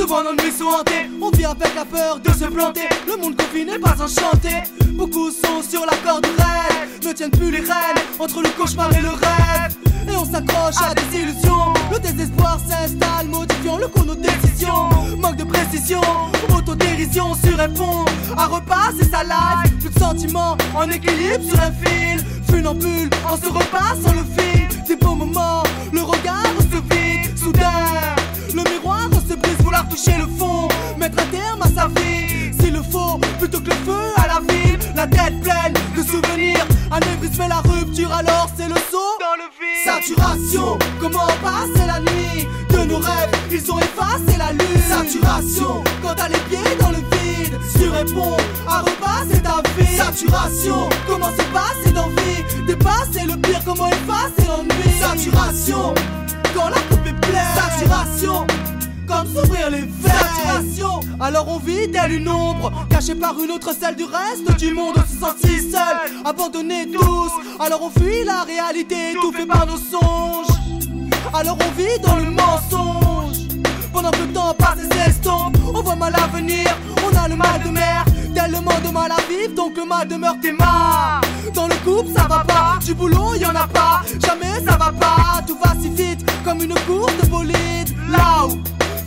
Souvent nos nuits sont hantées, on vit avec la peur de se planter. Le monde qu'on vit n'est pas enchanté. Beaucoup sont sur la corde raide, ne tiennent plus les rênes entre le cauchemar et le rêve. Et on s'accroche à des illusions. Le désespoir s'installe, modifiant le cours de nos décisions. Manque de précision, autodérision sur un fond. À repasser sa life, plus de sentiments en équilibre sur un fil. Funambule, en se repassant le fil. Des beaux moments, le regard se vide. Soudain, le miroir se brise, vouloir toucher le fond. Mettre un terme à sa vie, s'il le faut, plutôt que le feu à la ville. La tête pleine de souvenirs, anévrisme et la rupture, alors c'est le saut dans le vide. Saturation, comment passer la nuit de nos rêves, ils ont effacé la lune. Saturation, quand t'as les pieds dans le vide, tu réponds à repasser ta vie. Saturation, comment se passer d'envie, dépasser le pire, comment effacer l'ennui. Saturation, quand la coupe est pleine. Saturation, comme s'ouvrir les veines. Saturation, alors on vit telle une ombre, cachée par une autre, celle du reste du monde. On se sent si seul, abandonnés tous. Alors on fuit la réalité, étouffé par nos songes. Alors on vit dans le mensonge. Pendant que le temps passe et s'estompe, on voit mal à venir, on a le mal de mer. Tellement de mal à vivre, donc le mal demeure tes mains. Dans le couple ça va pas, du boulot y'en a pas. Jamais ça va pas, tout va si vite, comme une course de bolide. Là où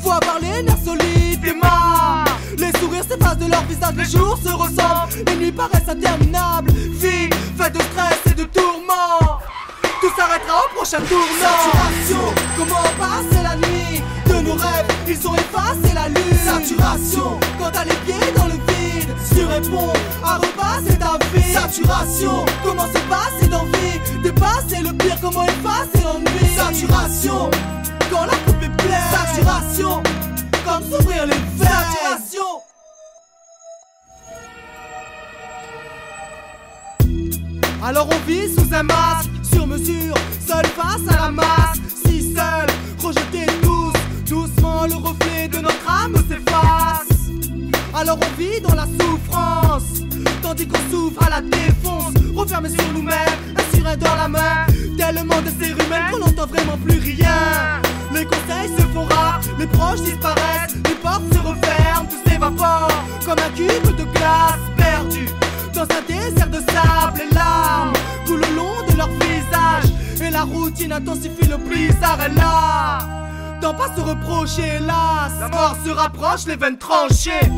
faut avoir les nerfs solides, tes mains. Les sourires s'effacent de leur visage, les jours se ressemblent. Les nuits paraissent interminables, vie faite de stress et de tourments. Tout s'arrêtera au prochain tournant. Saturation, comment passer la nuit de nos rêves, ils ont effacé la lune. Saturation, quand t'as les pieds dans le vide, tu réponds à repasser ta vie. Saturation, comment se passer d'envie, dépasser le pire, comment effacer l'ennui. Saturation, quand la coupe est pleine. Saturation, comme s'ouvrir les veines. Saturation. Alors on vit sous un masque, sur mesure, seul face à la masse. Si seul, rejetés tous, doucement le reflet de notre âme s'efface. Alors on vit dans la souffrance, tandis qu'on souffre à la défonce. Refermé sur nous-mêmes, un sirène dans la main. Tellement de cérumen qu'on n'entend vraiment plus rien. Les conseils se font rares, les proches disparaissent, les portes se referment, tout s'évapore comme un cube de glace perdu dans un désert de sable. Et larmes tout le long de leur visage, et la routine intensifie le blizzard. Et là, d'en pas se reprocher, hélas, la mort se rapproche, les veines tranchées.